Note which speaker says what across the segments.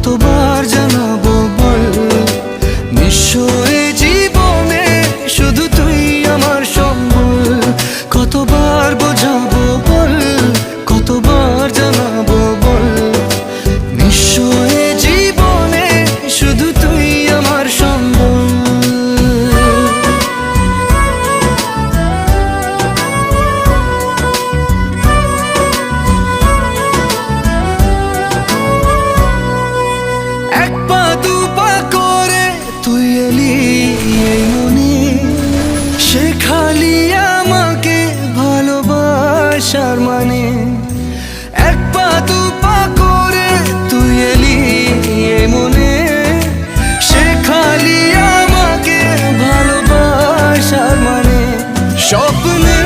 Speaker 1: কতবার জানাবো বল, নিঃস্ব এ জীবনে শুধু তুই আমার সম্বল। কতবার বোঝাবো বল, কতবার জানাবো বল, নিঃস্ব এ জীবনে শুধু তুই আমার সম্বল। এক পা দু পা করে তুই এলি এই মনে, শেখালি আমাকে ভালোবাসার মানে। এক পা দু পা করে তুই এলি এই মনে, শেখালি আমাকে ভালোবাসার মানে। স্বপ্নে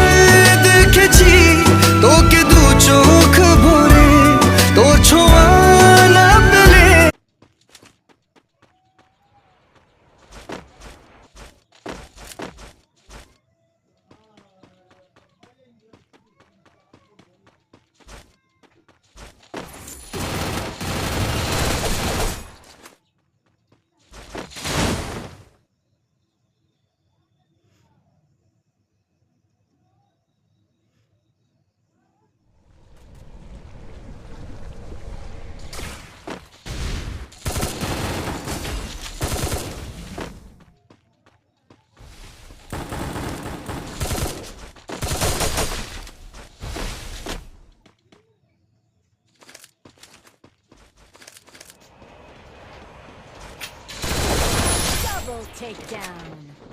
Speaker 1: দেখেছি তোকে দু চোখ ভরে, তোর ছোঁয়া না পেলে।
Speaker 2: Double takedown.